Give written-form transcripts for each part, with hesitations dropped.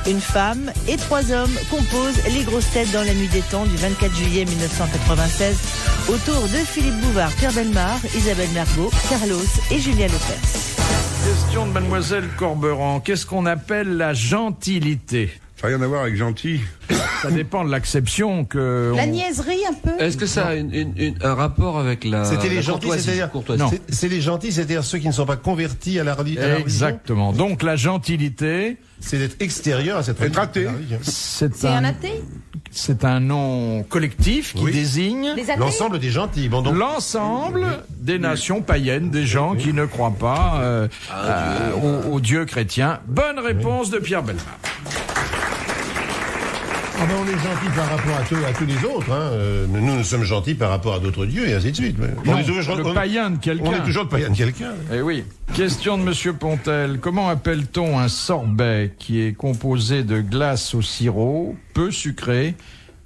une femme et 3 hommes composent les grosses têtes dans la nuit des temps du 24 juillet 1996 autour de Philippe Bouvard, Pierre Bellemare, Isabelle Mergo, Carlos et Julien Lepers. Question de Mademoiselle Corberan. Qu'est-ce qu'on appelle la gentilité? Ça n'a rien à voir avec gentil. Ça dépend de l'acception que... La niaiserie un peu. Est-ce que ça a un rapport avec la C'était les la gentils, courtoisie, c'est-à-dire courtoisie. Non. c'est les gentils, c'est-à-dire ceux qui ne sont pas convertis à la religion. Exactement. Donc la gentilité, C'est d'être extérieur à cette Être athée. religion. C'est un athée? c'est un nom collectif qui Oui. désigne Des athées? L'ensemble des gentils. Bon, donc, l'ensemble des nations païennes, des gens qui ne croient pas au Dieu chrétien. Bonne réponse de Pierre Bellemare. ah ben, on est gentils par rapport à tous les autres. Hein. Nous sommes gentils par rapport à d'autres dieux et ainsi de suite. Mais Non, on est toujours, le païen de on quelqu'un. est toujours le païen de quelqu'un. Eh oui. Question de Monsieur Pontel. Comment appelle-t-on un sorbet qui est composé de glace au sirop, peu sucré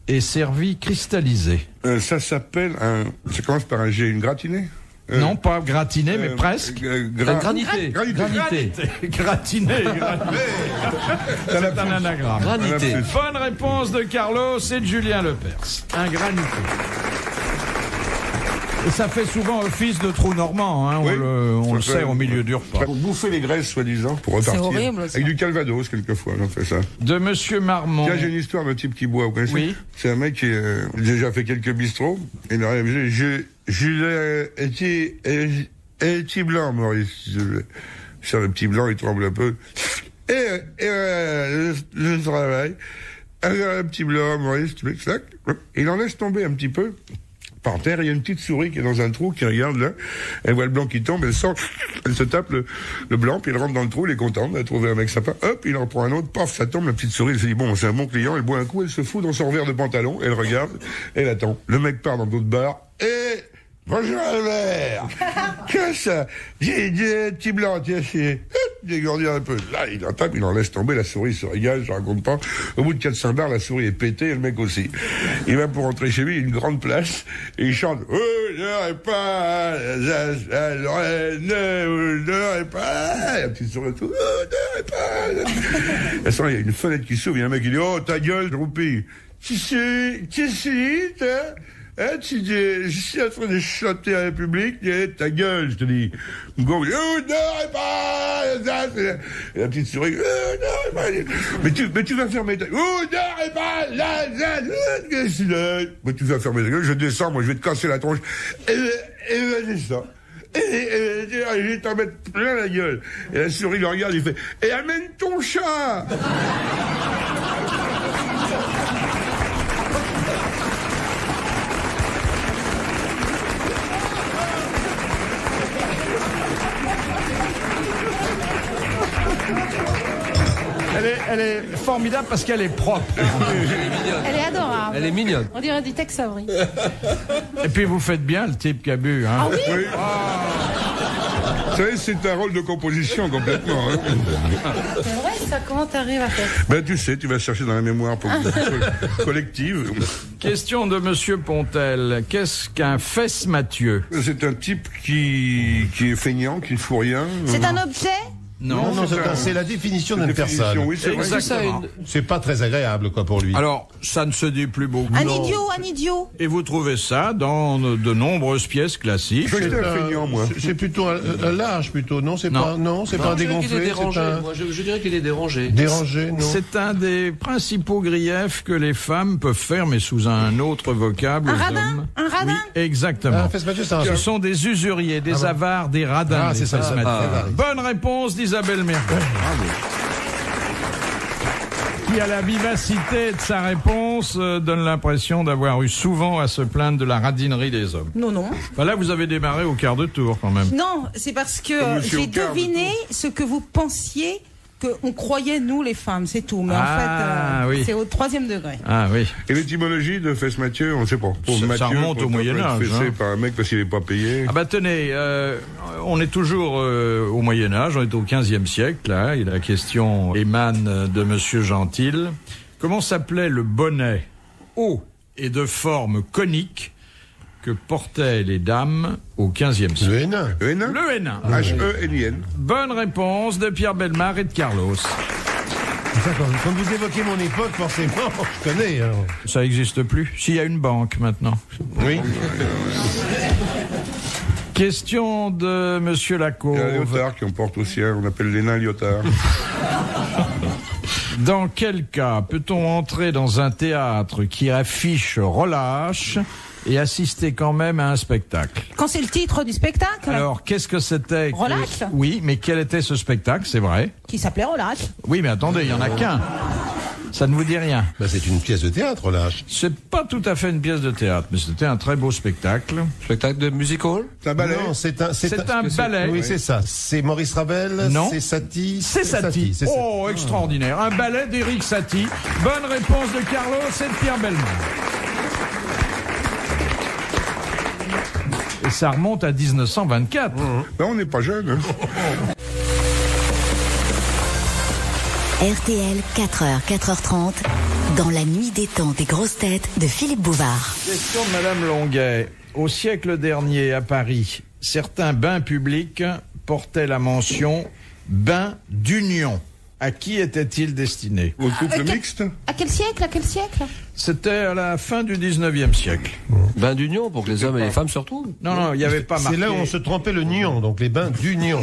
et servi cristallisé? Ça s'appelle un... Ça commence par un G, une gratinée. Non, pas gratiné, mais presque. Granité. Granité. Gratiné. C'est un anagramme. Granité. Bonne réponse de Carlos et de Julien Lepers. Un granité. Et ça fait souvent office de trou normand, hein. Oui. On le Ça fait- sert au milieu du repas. Pour bouffer les graisses, soi-disant, pour repartir. horrible, ça. Avec du calvados, quelquefois, on fait ça. De Monsieur Marmont. Tiens, j'ai une histoire d'un type qui boit, vous connaissez? Oui. C'est un mec qui a déjà fait quelques bistrots. Et il arrive, j'ai un petit blanc, Maurice. Sur le petit blanc, il tremble un peu. Le travail. Un petit blanc, Maurice, tu m'exactes. Il en laisse tomber un petit peu. Par terre, il y a une petite souris qui est dans un trou, qui regarde là, elle voit le blanc qui tombe, elle sort, elle se tape le blanc, puis elle rentre dans le trou, elle est contente, elle a trouvé un mec sympa, hop, il en prend un autre, paf, ça tombe, la petite souris, elle se dit, bon, c'est un bon client, elle boit un coup, elle se fout dans son revers de pantalon, elle regarde, elle attend. Le mec part dans d'autres bars, et... Bonjour Albert. Que ça? J'ai un petit blanc, tiens, c'est... J'ai grandi un peu. Là, il en tape, il en laisse tomber, la souris se régale, je raconte pas. Au bout de 400 bars, la souris est pétée, et le mec aussi. Il va pour rentrer chez lui, il a une grande place, et il chante, vous n'aurez pas, vous n'aurez pas, la petite souris, tout, vous n'aurez pas. À ce moment, il y a une fenêtre qui s'ouvre, il y a un mec qui dit, oh, ta gueule, groupie. Tu sais, hein, je suis en train de chanter à la République, ta gueule, je te dis. Vous n'aurez pas, et la petite souris, mais tu vas fermer ta gueule, vous n'aurez pas, mais tu vas fermer ta gueule, je descends, moi, je vais te casser la tronche, et vas-y, ça. Et je vais t'en mettre plein la gueule. Et la souris le regarde, il fait, et amène ton chat! Elle est formidable parce qu'elle est propre. Elle est adorable. Elle est mignonne. On dirait du Tex Avery. Et puis vous faites bien le type qui a bu, hein. Ah oui? Oui. Vous savez, c'est un rôle de composition complètement. Hein. C'est vrai, ça, comment t'arrives à faire? Ben, tu sais, tu vas chercher dans la mémoire collective. Question de Monsieur Pontel. Qu'est-ce qu'un fesse-Mathieu? C'est un type qui est feignant, qui ne fout rien. C'est un objet? Non, c'est la définition d'une personne. Oui, c'est vrai. Exactement. C'est pas très agréable, quoi, pour lui. Alors, ça ne se dit plus beaucoup. Un idiot. Et vous trouvez ça dans de nombreuses pièces classiques. Je suis un feignant, moi. C'est plutôt un lâche, plutôt. Non, c'est Non. pas, non, c'est pas un Je dirais qu'il est dégonflé. dérangé. C'est un Moi, je dirais qu'il est dérangé. dérangé, non. C'est un des principaux griefs que les femmes peuvent faire, mais sous un autre vocable. Un aux radin? hommes. Un radin? Oui, exactement. Ah, Fesse-Mathieu, c'est un Ce sont des usuriers, des avares, des radins. Ah, les c'est ça. fesse-Mathieu. Ah. Bonne réponse d'Isabelle Mergo. Qui, à la vivacité de sa réponse, donne l'impression d'avoir eu souvent à se plaindre de la radinerie des hommes. Non. Enfin, là, vous avez démarré au quart de tour, quand même. Non, c'est parce que Comme monsieur j'ai Ocard, deviné ce que vous pensiez qu'on croyait, nous, les femmes, c'est tout. Mais Ah, en fait, oui. c'est au 3e degré. Ah oui. Et l'étymologie de Fesse Mathieu, on ne sait pas. Ça remonte au Moyen-Âge, Fessé hein. par un mec parce qu'il n'est pas payé. Ah bah tenez, on est toujours au Moyen-Âge, on est au 15e siècle, là, et la question émane de Monsieur Gentil. Comment s'appelait le bonnet haut et de forme conique que portaient les dames au 15e siècle? Le Hénin. Le Hénin? Le Hénin. H-E-N-I-N. Bonne réponse de Pierre Bellemare et de Carlos. Ça, quand vous évoquez mon époque, forcément, je connais. Hein. Ça n'existe plus. S'il y a une banque maintenant. Oui. Question de Monsieur Il y a Lacauve. Lyotard qui en porte aussi un, on appelle les nains Lyotard. Dans quel cas peut-on entrer dans un théâtre qui affiche relâche et assister quand même à un spectacle? Quand c'est le titre du spectacle, Alors, qu'est-ce que c'était que- Relâche. Oui, mais quel était ce spectacle, c'est vrai? qui s'appelait Relâche. Oui, mais attendez, il y en a qu'un. Ça ne vous dit rien. Ben, c'est une pièce de théâtre, lâche. C'est pas tout à fait une pièce de théâtre, mais c'était un très beau spectacle. Spectacle de musical. C'est un ballet. Non, c'est un ballet. Oui, c'est ça. C'est Maurice Ravel. Non. C'est Satie. C'est Satie. c'est Satie. Oh, extraordinaire. Un ballet d'Éric Satie. Bonne réponse de Carlos et de Pierre Bellemare. Et ça remonte à 1924. Ben, on n'est pas jeune. Hein. RTL, 4h, 4h30, dans la nuit des temps des grosses têtes de Philippe Bouvard. Question de Madame Longuet. Au siècle dernier, à Paris, certains bains publics portaient la mention « bain d'union ». À qui était-il destiné? Au couple mixte. À quel siècle? C'était à la fin du 19e siècle. Bain d'union pour que les hommes et les femmes se retrouvent. Non, il n'y avait pas marqué. C'est là où on se trempait le nion, donc les bains d'union.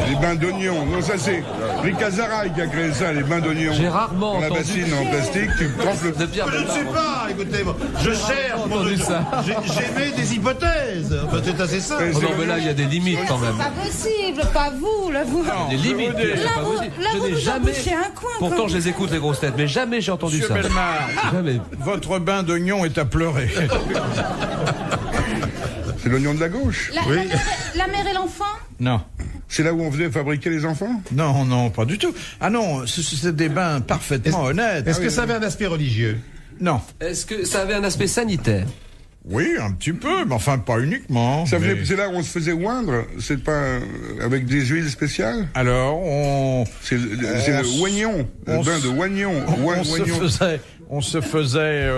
Les bains d'oignons. Non, ça c'est Ricazaraï qui a créé ça, les bains d'oignons. J'ai rarement Dans la entendu bassine en plastique, tu trempes le... de Pierre Je ne sais Bellemare. pas, écoutez, moi, je cherche. entendu ça. J'émets des hypothèses. Enfin, c'est assez simple. Mais Oh non, mais là, il y a des limites quand même. Pas possible, pas vous, là vous. Non, Des limites. je vous dis, c'est Là, pas vous, possible. là, Je vous n'ai nous jamais. embouchez un coin. Pourtant, je les écoute les grosses têtes, mais jamais j'ai entendu Monsieur ça. Bellemare, Jamais. votre bain d'oignon est à pleurer. C'est l'oignon de la gauche. La mère et l'enfant. Non. C'est là où on faisait fabriquer les enfants. Non, pas du tout. Ah non, c'est des bains parfaitement honnêtes. Est-ce que ça avait un aspect religieux? Non. Est-ce que ça avait un aspect sanitaire? Oui, un petit peu, mais enfin pas uniquement. Ça Mais- venait, c'est là où on se faisait oindre. C'est pas avec des huiles spéciales. Alors, C'est le oignon, le on bain s- de oignon. on se faisait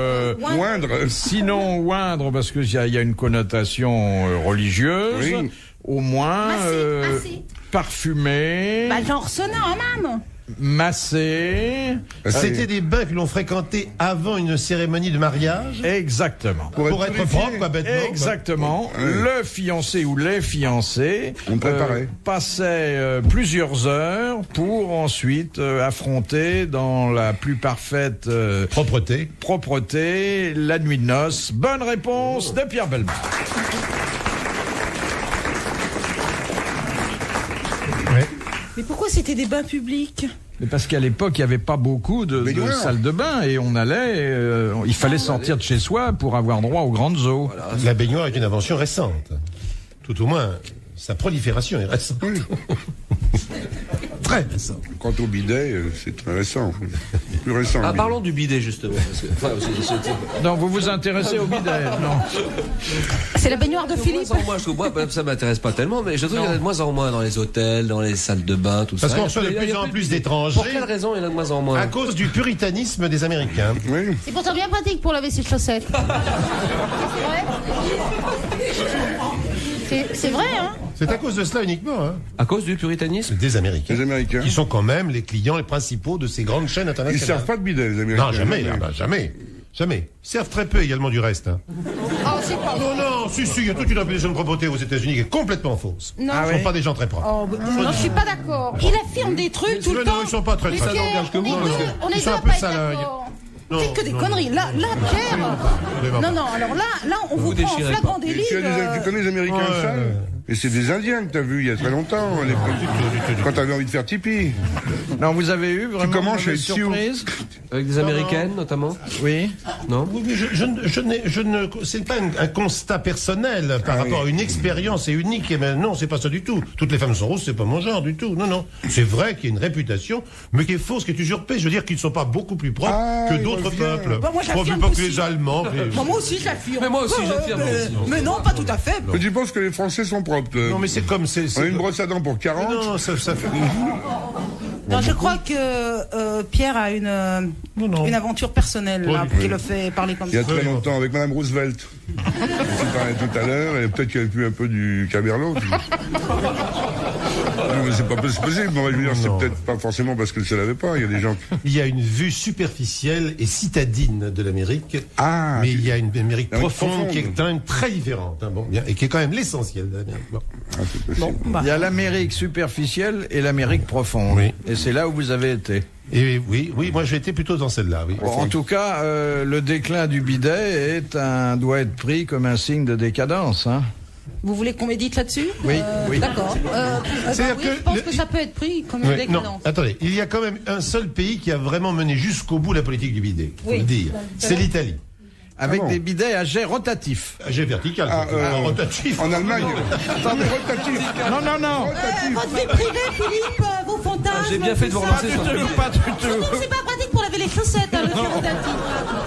Oindre. sinon oindre parce que il y a une connotation religieuse, Oui. au moins Masser. parfumé, Bah, genre sonner en âme. massé, C'était des bains que l'on fréquentait avant une cérémonie de mariage exactement. pour être purifié. propre, quoi, bêtement. Exactement. Ouais. Le fiancé ou les fiancés On préparait. passaient plusieurs heures pour ensuite affronter dans la plus parfaite Propreté. propreté la nuit de noces. Bonne réponse de Pierre Bellemare. Ouais. Mais pourquoi c'était des bains publics? Mais parce qu'à l'époque, il n'y avait pas beaucoup de Baignoire. salles de bain et on allait, il fallait sortir de chez soi pour avoir droit aux grandes eaux. La baignoire est une invention récente. Tout au moins, sa prolifération est récente. Oui. Très récente. Quant au bidet, c'est très récent. Plus récent. Ah, le bidet. parlons du bidet justement. Parce que, enfin, Non, vous vous intéressez au bidet, non? C'est la baignoire de de Philippe. moins en moins, je trouve, moi, ça m'intéresse pas tellement, mais je trouve qu'il y en a de moins en moins dans les hôtels, dans les salles de bain, tout Parce ça. qu'on reçoit de Il y a plus en de plus bidet. d'étrangers. Pour quelle raison il y en a de moins en moins? À cause du puritanisme des Américains. Oui. C'est pourtant bien pratique pour laver ses chaussettes. C'est vrai, hein? C'est à cause de cela uniquement, hein. À cause du puritanisme? Des Américains. Les Américains. Qui sont quand même les clients les principaux de ces grandes chaînes Ils internationales. servent pas de bidet, les Américains. Non, jamais, jamais. Jamais. Ils servent très peu également du reste. Hein. Oh, c'est pas Non, non, si, il y a toute une réputation de propreté aux États-Unis qui est complètement fausse. Non. Ils ne sont pas des gens très propres. Oh, non, je suis pas d'accord. Il affirme des trucs tout le Mais temps. non, ils sont pas très Mais très Pierre, n'engage que on est vous, deux, parce que on est ils deux sont un à peu pas être salariés. d'accord. Non, Faites que des non, conneries. Là, Pierre. Non, alors là, on vous prend en déchirez flagrant pas. délit. Tu connais les Américains Ouais. sales? Et c'est des Indiens que t'as vus il y a très longtemps, quand t'avais envie de faire pipi. Non, vous avez eu vraiment commences une mauvaise chez Sioux. surprise? Avec des Américaines, notamment? Oui. Non? Oui, mais je ne, c'est pas un constat personnel par rapport à une expérience et unique. Mais non, c'est pas ça du tout. Toutes les femmes sont roses, c'est pas mon genre du tout. Non, non. C'est vrai qu'il y a une réputation, mais qui est fausse, qui est usurpée. Je veux dire qu'ils ne sont pas beaucoup plus propres que il d'autres revient. peuples. Bah, moi, Pas j'affirme plus que aussi. les Allemands. Moi aussi, je l'affirme. Mais moi aussi, j'affirme aussi. Mais non, pas tout à fait. Mais tu penses que les Français sont propres? Non, mais c'est comme On a une brosse à dents pour 40. Non, ça fait. Non, je crois que Pierre a une aventure personnelle là, Oui. qui le fait parler comme Il y a ça. très longtemps, avec Madame Roosevelt. On s'est parlé tout à l'heure, et peut-être qu'il y avait plus un peu du Caberlo. Non, mais c'est pas possible. Moi, je veux dire, c'est peut-être pas forcément parce qu'elle ne se lavait pas. Il y a des gens. Il y a une vue superficielle et citadine de l'Amérique. Ah, mais il y a une Amérique profonde profonde qui est quand même très différente. Hein, bon, bien, et qui est quand même l'essentiel de l'Amérique. Bon. Ah, c'est possible. Il y a l'Amérique superficielle et l'Amérique profonde. Oui. Et c'est là où vous avez été. Et oui, moi j'étais plutôt dans celle-là. Oui. Bon, en tout cas, le déclin du bidet doit être pris comme un signe de décadence. Hein. Vous voulez qu'on médite là-dessus? Oui, oui. D'accord. C'est-à-dire Oui, que je pense que ça peut être pris comme une décadence. Non, attendez, il y a quand même un seul pays qui a vraiment mené jusqu'au bout la politique du bidet. Faut le dire. C'est l'Italie. Avec des bidets à jet rotatif. À jet vertical. Rotatif. En Allemagne. Attendez, rotatif. Non. Votre vie privée, Philippe, vos fantasmes. J'ai bien fait de vous relancer sur ce Pas du tout. C'est pas pratique pour laver les chaussettes, le jet rotatif.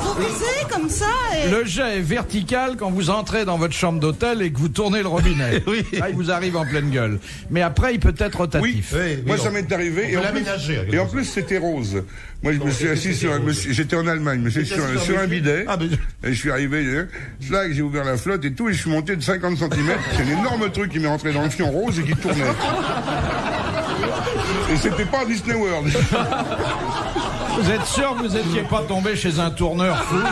Vous faisiez comme ça et... Le jet est vertical quand vous entrez dans votre chambre d'hôtel et que vous tournez le robinet. Oui. Là, il vous arrive en pleine gueule. Mais après, il peut être rotatif. Moi, ça m'est arrivé. Et en plus, c'était rose. Moi, je me suis assis sur j'étais en Allemagne, je me suis assis sur un bidet. Et je suis arrivé, là, j'ai ouvert la flotte et tout, et je suis monté de 50 cm. C'est un énorme truc qui m'est rentré dans le fion rose et qui tournait. Et c'était pas Disney World. Vous êtes sûr que vous n'étiez pas tombé chez un tourneur fou? Non.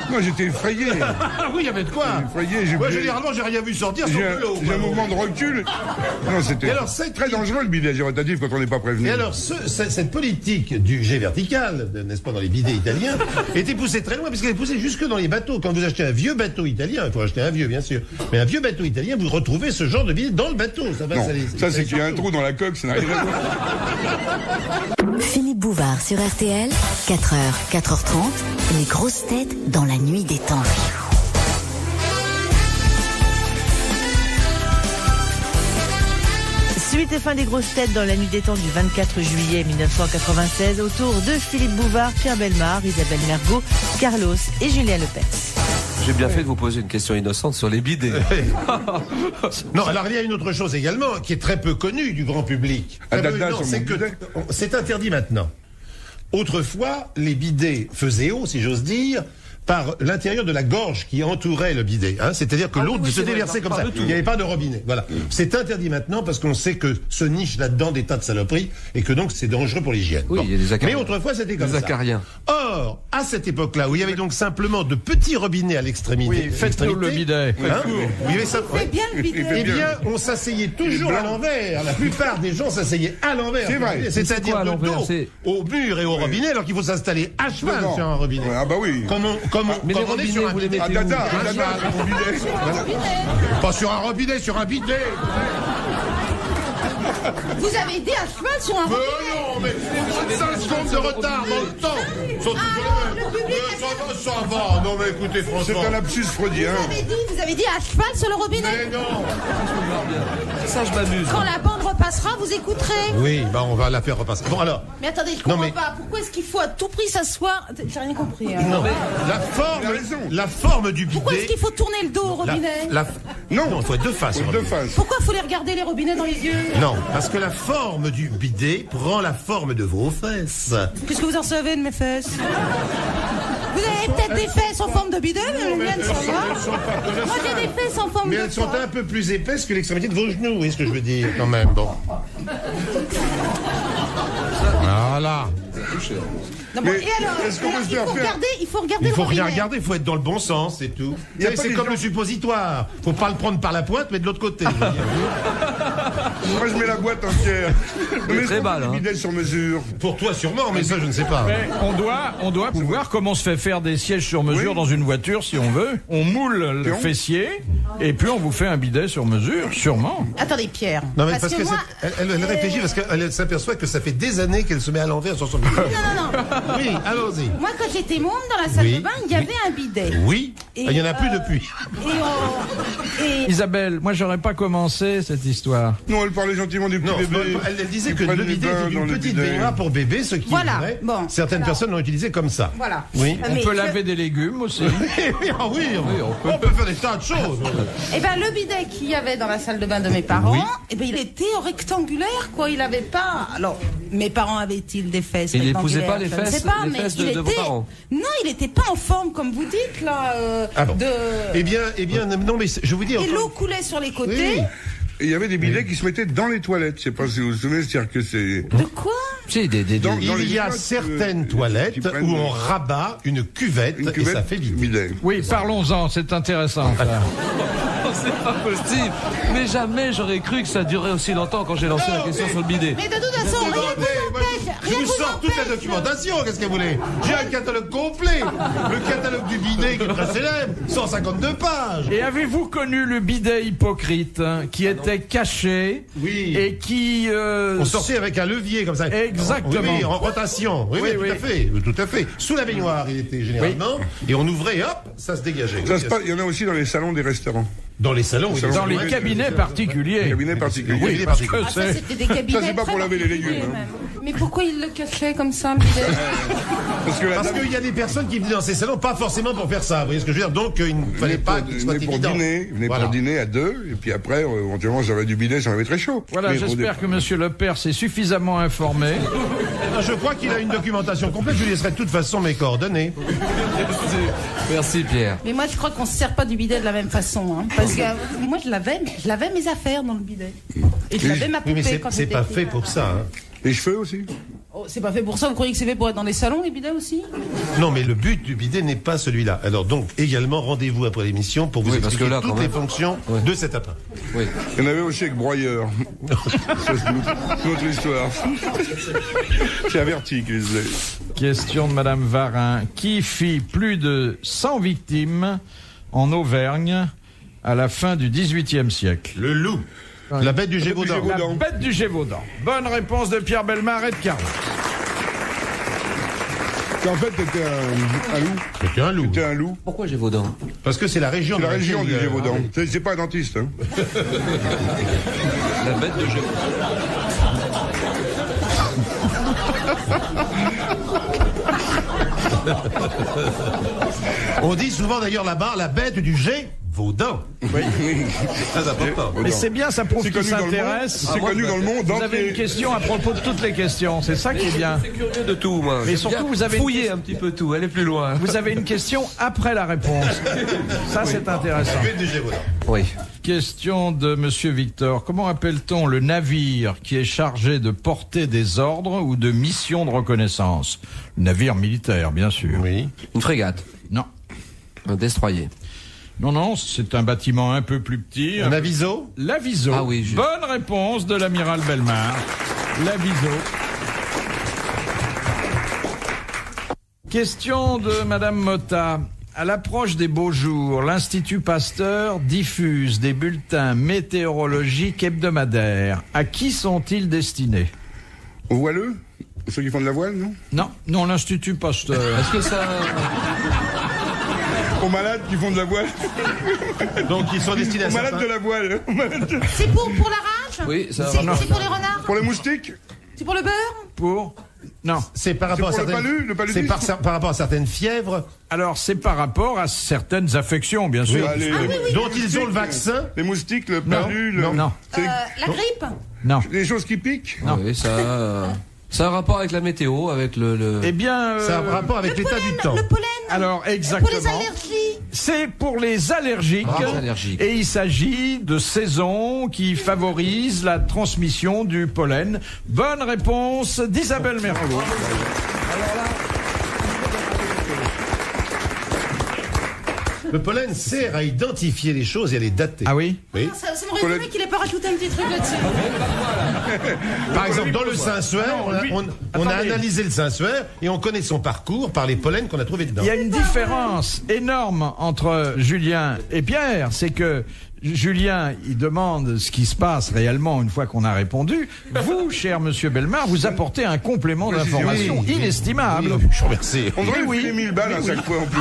Moi, j'étais effrayé. Ah oui, il y avait de quoi. Effrayé. Moi, généralement, j'ai rien vu sortir sauf de l'eau. J'ai un mouvement de recul. Non, c'était très dangereux, le bidet rotatif, quand on n'est pas prévenu. Et alors, cette politique du jet vertical, n'est-ce pas, dans les bidets italiens, était poussée très loin, puisqu'elle est poussée jusque dans les bateaux. Quand vous achetez un vieux bateau italien, il faut acheter un vieux, bien sûr, mais un vieux bateau italien, vous retrouvez ce genre de bidet dans le bateau. Ça, c'est qu'il y a un trou dans la coque, ça n'a rien à voir. Philippe Bouvard sur RTL, 4h, 4h30, les grosses têtes dans la nuit des temps. Suite et fin des grosses têtes dans la nuit des temps du 24 juillet 1996 autour de Philippe Bouvard, Pierre Bellemare, Isabelle Mergo, Carlos et Julien Lepers. J'ai bien fait de vous poser une question innocente sur les bidets. Non, alors il y a une autre chose également qui est très peu connue du grand public. C'est que c'est interdit maintenant. Autrefois, les bidets faisaient eau, si j'ose dire, par l'intérieur de la gorge qui entourait le bidet. Hein, c'est-à-dire que l'eau se déversait comme ça. Il n'y avait pas de robinet. Voilà. C'est interdit maintenant parce qu'on sait que se niche là-dedans des tas de saloperies et que donc c'est dangereux pour l'hygiène. Oui, il y a des acariens. Mais autrefois, c'était comme des ça. Acariens. Or, à cette époque-là, où il y avait donc simplement de petits robinets à l'extrémité. Oui, faites-nous le bidet. Hein, il y avait ça. C'est bien le bidet. Eh bien, on s'asseyait toujours à l'envers. La plupart des gens s'asseyaient à l'envers. C'est vrai. C'est-à-dire de dos au mur et au robinet, alors qu'il faut s'installer à cheval sur un robinet. Ah bah oui. Mais les robinets, vous les mettez où? Dada, pas sur un robinet, sur un bidet. Vous avez été à cheval sur un robinet. Non, mais 5 secondes de retard dans le temps. Le public Ça va. Non, mais écoutez, franchement. C'est un lapsus freudien. Vous avez dit à cheval sur le robinet. Mais non. Ça, je m'amuse. Quand la bande repassera, vous écouterez. Oui, bah on va la faire repasser. Bon alors. Mais attendez, je comprends pas. Pourquoi est-ce qu'il faut à tout prix s'asseoir? J'ai rien compris. Hein. Non, mais la forme du bidet. Pourquoi est-ce qu'il faut tourner le dos au robinet? Non, il faut être de face. Pourquoi il faut les regarder les robinets dans les yeux? Non, parce que la forme du bidet prend la forme de vos fesses. Qu'est-ce que vous en savez de mes fesses? Vous avez peut-être des fesses en forme de bidet, mais les miennes sont pas. Moi j'ai des fesses en forme mais de. Mais elles sont un peu plus épaisses que l'extrémité de vos genoux, vous voyez ce que je veux dire, quand même. Bon. Voilà. Non, bon, et alors, il faut regarder il faut le rien robinet. regarder, il faut être dans le bon sens, c'est tout. C'est comme le suppositoire. Faut pas le prendre par la pointe, mais de l'autre côté. Moi, je mets la boîte entière. Mais très mal, hein. Bidet sur mesure. Pour toi, sûrement, mais ça, je ne sais pas. Mais on doit pouvoir, comme on se fait faire des sièges sur mesure dans une voiture, si on veut. On moule le fessier, et puis on vous fait un bidet sur mesure, sûrement. Attendez, Pierre. Non, mais parce que moi, elle réfléchit parce qu'elle s'aperçoit que ça fait des années qu'elle se met à l'envers sur son bidet. Non. Oui, allons-y. Moi, quand j'étais môme dans la salle de bain, il y avait un bidet. Oui. Il n'y en a plus depuis. Isabelle, moi, j'aurais pas commencé cette histoire. Non, elle parlait gentiment du petit bébé. Elle disait que le bidet était une petite baignoire pour bébé, ce qui voilà. est vrai. Bon, certaines personnes l'ont utilisé comme ça. Voilà. Oui. On peut laver des légumes aussi. On peut faire des tas de choses. Eh ben, le bidet qu'il y avait dans la salle de bain de mes parents, eh ben, il était rectangulaire, quoi. Il avait pas. Alors, mes parents avaient-ils des fesses? Il n'épousait pas les fesses, je ne sais pas, les mais fesses il de était. vos parents. Non, il n'était pas en forme comme vous dites là. Ah bon. Eh bien, non, mais je vous dis. Et l'eau coulait sur les côtés. Oui. Et il y avait des bidets qui se mettaient dans les toilettes. Je sais pas si vous vous souvenez, c'est-à-dire que c'est... De quoi? Si, Dans les Il y a toilettes, certaines qui toilettes prennent où on rabat une cuvette et ça fait bidet. bidet. Oui, parlons-en, c'est intéressant. ça. c'est pas possible. Mais jamais j'aurais cru que ça durait aussi longtemps quand j'ai lancé la question sur le bidet. Mais de toute façon, rien ne vous empêche. Je Rien vous vous sors toute la empêche. documentation, qu'est-ce que vous voulez? J'ai un catalogue complet. Le catalogue du bidet qui est très célèbre, 152 pages. Et avez-vous connu le bidet hypocrite qui était caché Oui. et qui... On sortait avec un levier comme ça. Exactement. Oui, en rotation. Oui, Oui, tout oui. à fait. Tout à fait. Sous la baignoire, il était généralement. Et on ouvrait et hop, ça se dégageait. Ça se passe, il y en a aussi dans les salons des restaurants. Dans les salons, oui. Dans les cabinets particuliers. Cabinet particulier. Oui, Parce que Ah, ça, c'est... c'était des cabinets. Ça, c'est pas très pour laver les particuliers, légumes, hein. même. Mais pourquoi il le cachait comme ça, le bidet? Parce qu'il y a des personnes qui venaient dans ces salons, pas forcément pour faire ça. Vous voyez ce que je veux dire? Donc, il ne fallait pas qu'il soit pour évident. dîner, venez Voilà. pour dîner à deux, et puis après, éventuellement, j'avais du bidet, j'en avais très chaud. Voilà, Mais j'espère que Monsieur Lepers est suffisamment informé. Je crois qu'il a une documentation complète. Je lui laisserai de toute façon mes coordonnées. Merci Pierre. Mais moi, je crois qu'on se sert pas du bidet de la même façon, hein. Parce que moi, je lavais mes affaires dans le bidet. Et je lavais ma Oui, poupée mais quand c'est j'étais pas petite. fait pour ça. Hein. Les cheveux aussi. Oh, c'est pas fait pour ça. Vous croyez que c'est fait pour être dans les salons, les bidets aussi? Non, mais le but du bidet n'est pas celui-là. Alors donc, également, rendez-vous après l'émission pour vous Oui, parce expliquer que là, quand toutes les même. fonctions Ouais. de cet appareil. Oui. Il y en avait aussi avec broyeur. Ça, c'est une autre histoire. C'est averti qu'ils faisaient. Question de Madame Varin. Qui fit plus de 100 victimes en Auvergne à la fin du XVIIIe siècle? Le loup. La bête du Gévaudan. Gévaudan. La bête du Gévaudan. Bonne réponse de Pierre Bellemare et de Carlos. En fait, c'était un loup. C'était un loup. C'était un loup. Pourquoi Gévaudan? Parce que c'est la région. C'est la dans région laquelle, du Gévaudan. ah oui. C'est pas un dentiste. Hein. La bête de Gévaudan. On dit souvent d'ailleurs là-bas la bête du Gévaudan. Oui. Très important. Mais c'est bien, ça prouve C'est qu'il connu dans le monde. s'intéresse. C'est connu dans le monde. Vous avez une question à propos de toutes les questions, c'est ça qui est bien. C'est curieux de tout, moi. Mais J'aime surtout, bien vous avez une fouiller question- un petit peu tout, aller plus loin. Vous avez une question après la réponse. Ça, c'est intéressant. La bête du Gévaudan. Oui. Question de Monsieur Victor. Comment appelle-t-on le navire qui est chargé de porter des ordres ou de missions de reconnaissance? Le navire militaire, bien sûr. Oui. Une frégate. Non. Un destroyer. Non, c'est un bâtiment un peu plus petit. Un aviso. L'Aviso. Ah oui, juste. Bonne réponse de l'amiral Bellemare. L'Aviso. Question de Madame Motta. À l'approche des beaux jours, l'Institut Pasteur diffuse des bulletins météorologiques hebdomadaires. À qui sont-ils destinés? Aux voileux? Ceux qui font de la voile, non? Non, l'Institut Pasteur. Est-ce que ça... Aux malades qui font de la voile? Donc ils sont destinés à Aux malades certains- de la voile? Aux malades de- C'est pour la rage? Oui, ça... C'est pour les renards? Pour les moustiques? C'est pour le beurre? Pour? Non. C'est par rapport à pour le certaines. palu, le paludisme. C'est par rapport à certaines fièvres Alors, c'est par rapport à certaines affections, bien sûr. Allez, dont ils ont le vaccin. les moustiques, le palu, le... Non. C'est La grippe? Non. les choses qui piquent? Oui, ça... Ça a un rapport avec la météo, avec le... Eh bien, Ça a un rapport avec l'état du temps. Le pollen? alors Pour les exactement. allergies? C'est pour les allergiques. Bravo. Allergiques. Et il s'agit de saisons qui favorisent la transmission du pollen. Bonne réponse d'Isabelle Mergo. Le pollen sert à identifier les choses et à les dater. Ah oui? Oui. Ça m'aurait étonné qu'il ait pas rajouté un petit truc là-dessus. Par exemple, dans le Saint-Suaire, on a Attendez. analysé le Saint-Suaire et on connaît son parcours par les pollens qu'on a trouvés dedans. Il y a une différence énorme entre Julien et Pierre. C'est que Julien, il demande ce qui se passe réellement une fois qu'on a répondu. Vous, cher monsieur Bellemare, vous apportez un complément d'information oui, inestimable. Oui, je vous remercie. On devrait Oui, lui filer 1000 balles à chaque fois en plus.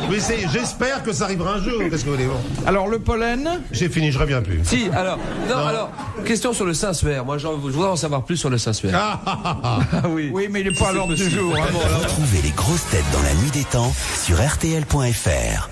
Mais j'espère que ça arrivera un jour. Qu'est-ce que vous voulez? Alors, le pollen, J'ai fini, je reviens plus. Si, alors... Non, alors, question sur le Saint-Suaire. Moi, je voudrais en savoir plus sur le Saint-Suaire. Ah oui. oui, mais il n'est pas à l'ordre du jour. hein. Retrouvez les grosses têtes dans la nuit des temps sur RTL.fr.